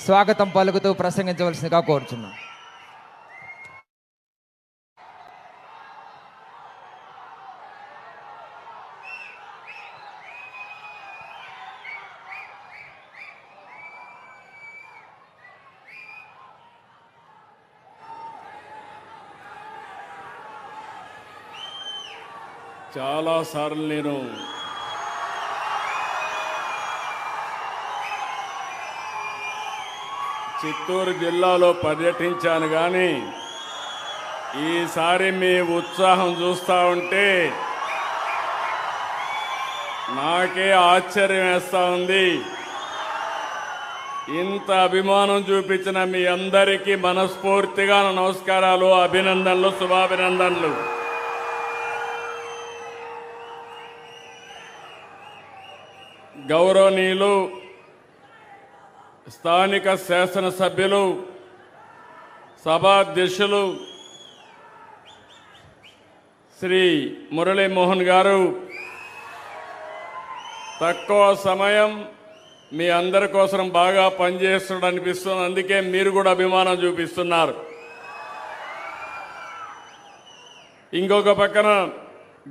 స్వాగతం పలుకుతూ ప్రసంగించవలసిందిగా కోరుచున్నాం. చాలాసార్లు నేను చిత్తూరు జిల్లాలో పర్యటించాను, కానీ ఈసారి మీ ఉత్సాహం చూస్తూ ఉంటే నాకే ఆశ్చర్యం వేస్తూ ఉంది. ఇంత అభిమానం చూపించిన మీ అందరికీ మనస్ఫూర్తిగా నమస్కారాలు, అభినందనలు, శుభాభినందనలు. గౌరవనీయులు స్థానిక శాసనసభ్యులు, సభాధ్యక్షులు శ్రీ మురళీమోహన్ గారు తక్కువ సమయం మీ అందరి కోసం బాగా పనిచేస్తున్నట్టు అనిపిస్తుంది. అందుకే మీరు కూడా అభిమానం చూపిస్తున్నారు. ఇంకొక పక్కన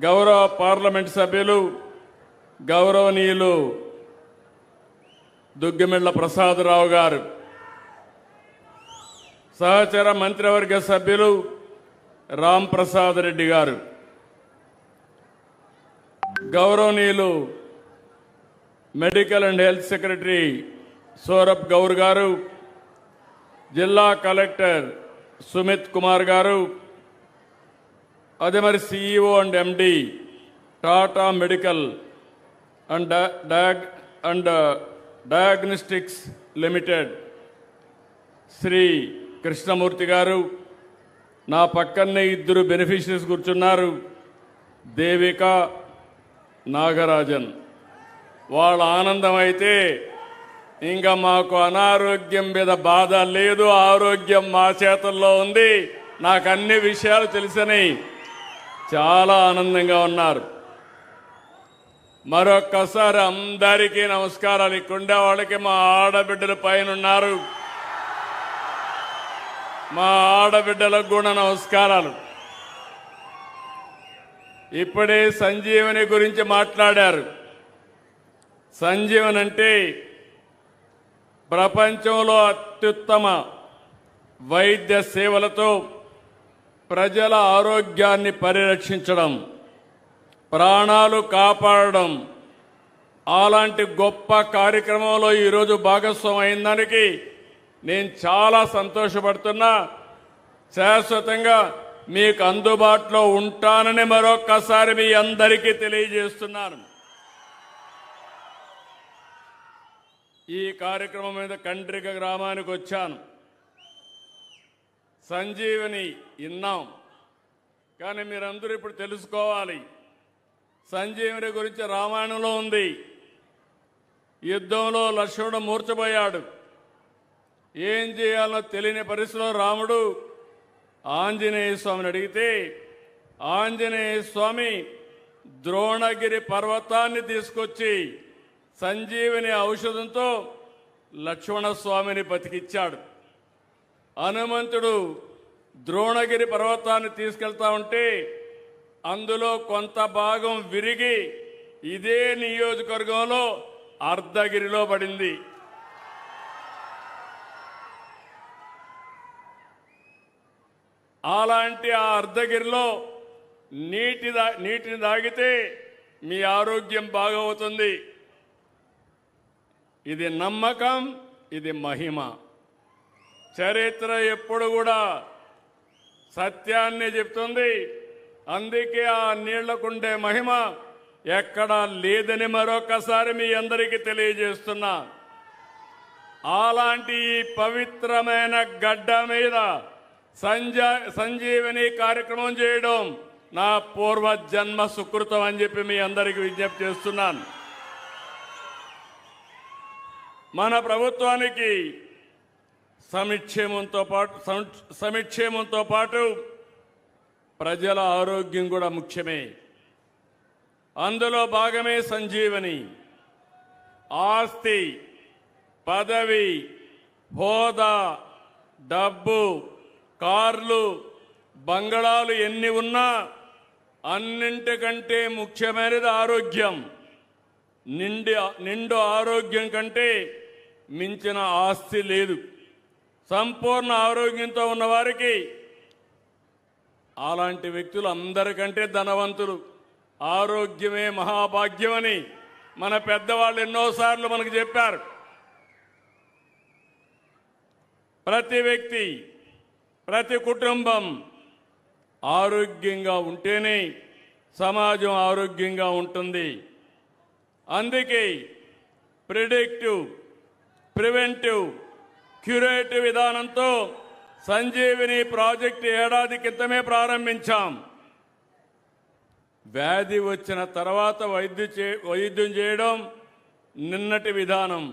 గౌరవ పార్లమెంట్ సభ్యులు గౌరవనీయులు దుగ్గిమెళ్ల ప్రసాదరావు గారు, సహచర మంత్రివర్గ సభ్యులు రామ్ ప్రసాద్ రెడ్డి గారు, గౌరవనీయులు medical and health secretary Saurabh Gaur గారు, జిల్లా కలెక్టర్ సుమిత్ కుమార్ గారు, అదే మరి CEO and MD Tata medical and diagnostics limited Shri Krishnamurthy గారు, నా పక్కనే ఇద్దరు బెనిఫిషరీస్ కూర్చున్నారు, దేవిక, నాగరాజన్. వాళ్ళ ఆనందం అయితే ఇంకా మాకు అనారోగ్యం మీద బాధ లేదు, ఆరోగ్యం మా చేతుల్లో ఉంది, నాకు అన్ని విషయాలు తెలిసినాయి, చాలా ఆనందంగా ఉన్నారు. మరొక్కసారి అందరికీ నమస్కారాలు. ఇక్కడుండే వాళ్ళకి మా ఆడబిడ్డల పైన ఉన్నారు, మా ఆడబిడ్డలకు కూడా నమస్కారాలు. ఇప్పుడే సంజీవని గురించి మాట్లాడారు. సంజీవని అంటే ప్రపంచంలో అత్యుత్తమ వైద్య సేవలతో ప్రజల ఆరోగ్యాన్ని పరిరక్షించడం, ప్రాణాలు కాపాడడం, అలాంటి గొప్ప కార్యక్రమంలో ఈరోజు భాగస్వామి అయిన దానికి నేను చాలా సంతోషపడుతున్నా. శాశ్వతంగా మీకు అందుబాటులో ఉంటానని మరొక్కసారి మీ అందరికీ తెలియజేస్తున్నాను. ఈ కార్యక్రమం మీద కండ్రిక గ్రామానికి వచ్చాను. సంజీవని విన్నాం, కానీ మీరందరూ ఇప్పుడు తెలుసుకోవాలి. సంజీవని గురించి రామాయణంలో ఉంది. యుద్ధంలో లక్ష్మణుడు మూర్ఛపోయాడు. ఏం చేయాలో తెలియని పరిస్థితిలో రాముడు ఆంజనేయ స్వామిని అడిగితే ఆంజనేయ స్వామి ద్రోణగిరి పర్వతాన్ని తీసుకొచ్చి సంజీవని ఔషధంతో లక్ష్మణస్వామిని బతికిచ్చాడు. హనుమంతుడు ద్రోణగిరి పర్వతాన్ని తీసుకెళ్తా ఉంటే అందులో కొంత భాగం విరిగి ఇదే నియోజకవర్గంలో అర్ధగిరిలో పడింది. అలాంటి ఆ అర్ధగిరిలో నీటిని తాగితే మీ ఆరోగ్యం బాగవుతుంది. ఇది నమ్మకం, ఇది మహిమ. చరిత్ర ఎప్పుడు కూడా సత్యాన్ని చెప్తుంది. అందుకే ఆ నీళ్లకుండే మహిమ ఎక్కడా లేదని మరొకసారి మీ అందరికీ తెలియజేస్తున్నా. అలాంటి ఈ పవిత్రమైన గడ్డ మీద సంజీవని కార్యక్రమం చేయడం నా పూర్వ జన్మ సుకృతం అని చెప్పి మీ అందరికీ విజ్ఞప్తి చేస్తున్నాను. మన ప్రభుత్వానికి సంక్షేమంతో పాటు ప్రజల ఆరోగ్యం కూడా ముఖ్యమే. అందులో భాగమే సంజీవని. ఆస్తి, పదవి, హోదా, డబ్బు, కార్లు, బంగళాలు ఎన్ని ఉన్నా అన్నింటికంటే ముఖ్యమైనది ఆరోగ్యం. నిండు ఆరోగ్యం కంటే మించిన ఆస్తి లేదు. సంపూర్ణ ఆరోగ్యంతో ఉన్నవారికి అలాంటి వ్యక్తులు అందరికంటే ధనవంతులు. ఆరోగ్యమే మహాభాగ్యమని మన పెద్దవాళ్ళు ఎన్నోసార్లు మనకు చెప్పారు. ప్రతి వ్యక్తి, ప్రతి కుటుంబం ఆరోగ్యంగా ఉంటేనే సమాజం ఆరోగ్యంగా ఉంటుంది. అందుకే ప్రిడిక్టివ్, ప్రివెంటివ్, క్యూరేటివ్ విధానంతో సంజీవిని ప్రాజెక్టు ఏడాది క్రితమే ప్రారంభించాం. వ్యాధి వచ్చిన తర్వాత వైద్యం చేయడం నిన్నటి విధానం.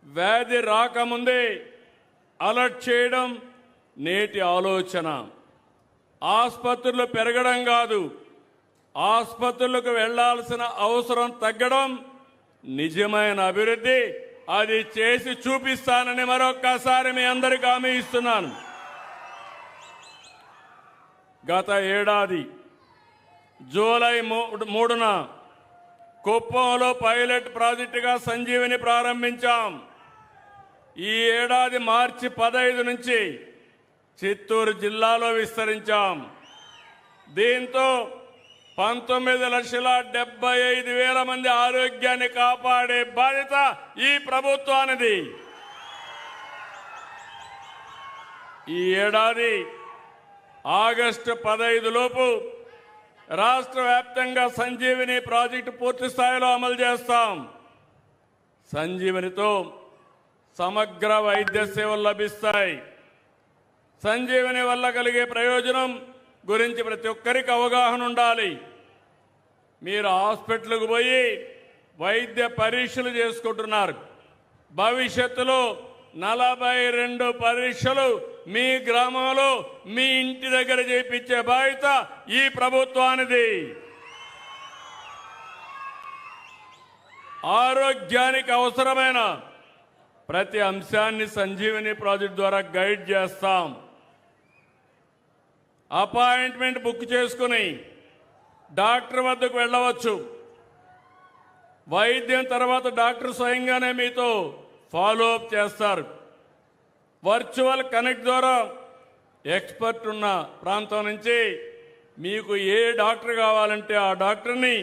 వ్యాధి రాకముందే అలర్ట్ చేయడం నేటి ఆలోచన. ఆసుపత్రులు పెరగడం కాదు, ఆసుపత్రులకు వెళ్లాల్సిన అవసరం తగ్గడం నిజమైన అభివృద్ధి. అది చేసి చూపిస్తానని మరొక్కసారి మీ అందరికీ హామీ ఇస్తున్నాను. గత ఏడాది జూలై 3న కుప్పంలో పైలట్ ప్రాజెక్టుగా సంజీవిని ప్రారంభించాం. ఈ ఏడాది మార్చి 15 నుంచి చిత్తూరు జిల్లాలో విస్తరించాం. దీంతో 19,75,000 మంది ఆరోగ్యాన్ని కాపాడే బాధ్యత ఈ ప్రభుత్వానిది. ఈ ఏడాది ఆగస్టు 15 లోపు రాష్ట్ర వ్యాప్తంగా సంజీవిని ప్రాజెక్టు పూర్తి స్థాయిలో అమలు చేస్తాం. సంజీవినితో సమగ్ర వైద్య సేవలు లభిస్తాయి. సంజీవిని వల్ల కలిగే ప్రయోజనం గురించి ప్రతి ఒక్కరికి అవగాహన ఉండాలి. మీరు హాస్పిటల్కు పోయి వైద్య పరీక్షలు చేసుకుంటున్నారు. భవిష్యత్తులో 42 పరీక్షలు మీ గ్రామంలో మీ ఇంటి దగ్గర చేయించే బాధ్యత ఈ ప్రభుత్వానిది. ఆరోగ్యానికి అవసరమైన ప్రతి అంశాన్ని సంజీవిని ప్రాజెక్ట్ ద్వారా గైడ్ చేస్తాం. అపాయింట్మెంట్ బుక్ చేసుకుని డాక్టర్ వద్దకు వెళ్ళవచ్చు. వైద్యం తర్వాత డాక్టర్ స్వయంగానే మీతో ఫాలో అప్ చేస్తారు. వర్చువల్ కనెక్ట్ ద్వారా ఎక్స్పర్ట్ ఉన్న ప్రాంతం నుంచి మీకు ఏ డాక్టర్ కావాలంటే ఆ డాక్టర్ని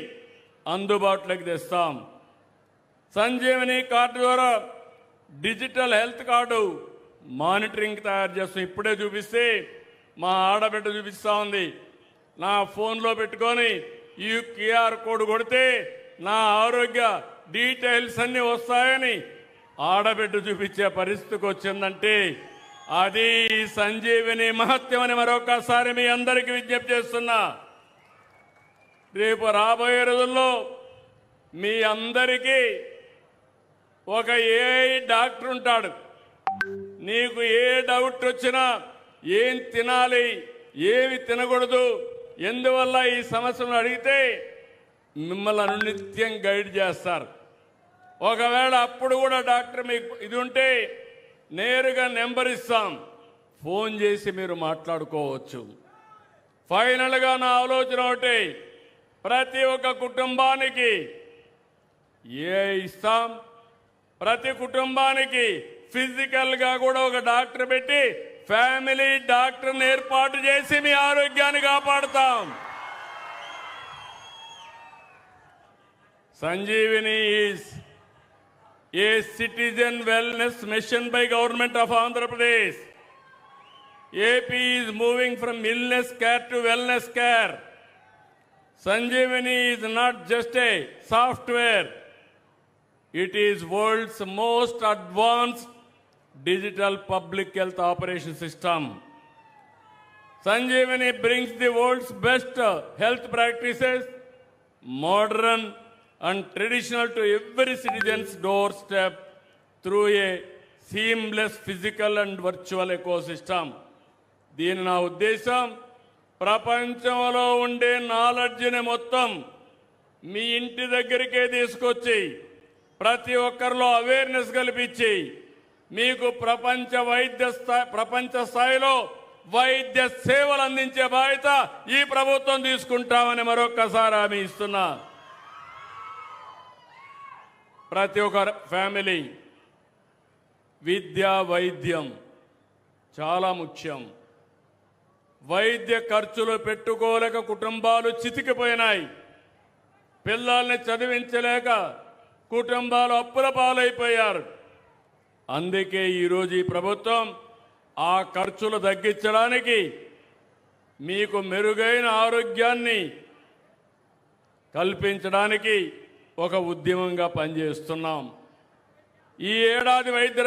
అందుబాటులోకి తెస్తాం. సంజీవని కార్డు ద్వారా డిజిటల్ హెల్త్ కార్డు మానిటరింగ్ తయారు చేస్తాం. ఇప్పుడే చూపిస్తే మా ఆడబిడ్డ చూపిస్తా ఉంది. నా ఫోన్లో పెట్టుకొని ఈ క్యూఆర్ కోడ్ కొడితే నా ఆరోగ్య డీటెయిల్స్ అన్నీ వస్తాయని ఆడబిడ్డ చూపించే పరిస్థితికి వచ్చిందంటే అది సంజీవిని మహత్యమని మరొకసారి మీ అందరికీ విజ్ఞప్తి చేస్తున్నా. రేపు రాబోయే రోజుల్లో మీ అందరికీ ఒక ఏఐ డాక్టర్ ఉంటాడు. నీకు ఏ డౌట్ వచ్చినా ఏం తినాలి, ఏమి తినకూడదు, ఎందువల్ల ఈ సమస్యను అడిగితే మిమ్మల్ని నిత్యం గైడ్ చేస్తారు. ఒకవేళ అప్పుడు కూడా డాక్టర్ మీకు ఇది ఉంటే నేరుగా నెంబర్ ఇస్తాం, ఫోన్ చేసి మీరు మాట్లాడుకోవచ్చు. ఫైనల్గా నా ఆలోచన ఒకటి, ప్రతి ఒక్క కుటుంబానికి ఇస్తాం. ప్రతి కుటుంబానికి ఫిజికల్గా కూడా ఒక డాక్టర్ పెట్టి ఫ్యామిలీ డాక్టర్ని ఏర్పాటు చేసి మీ ఆరోగ్యాన్ని కాపాడుతాం. Sanjeevini is a citizen wellness mission by government of Andhra Pradesh. AP is moving from illness care to wellness care. Sanjeevani is not just a software. It is world's most advanced digital public health operation system. Sanjeevani brings the world's best health practices, modern and traditional, to every citizen's doorstep through a seamless physical and virtual ecosystem. దీని నా ఉద్దేశం, ప్రపంచంలో ఉండే నాలెడ్జ్ని మొత్తం మీ ఇంటి దగ్గరికే తీసుకొచ్చి ప్రతి ఒక్కరిలో అవేర్నెస్ కల్పించి మీకు ప్రపంచ స్థాయిలో వైద్య సేవలు అందించే బాధ్యత ఈ ప్రభుత్వం తీసుకుంటామని మరొక్కసారి హామీ ఇస్తున్నా. ప్రతి ఒక్క ఫ్యామిలీ విద్య వైద్యం చాలా ముఖ్యం. వైద్య ఖర్చులు పెట్టుకోలేక కుటుంబాలు చితికిపోయినాయి. పిల్లల్ని చదివించలేక కుటుంబాలు అప్పుల పాలైపోయారు. అందుకే ఈరోజు ఈ ప్రభుత్వం ఆ ఖర్చులు తగ్గించడానికి, మీకు మెరుగైన ఆరోగ్యాన్ని కల్పించడానికి ఒక ఉద్యమంగా పనిచేస్తున్నాం. ఈ ఏడాది వైద్య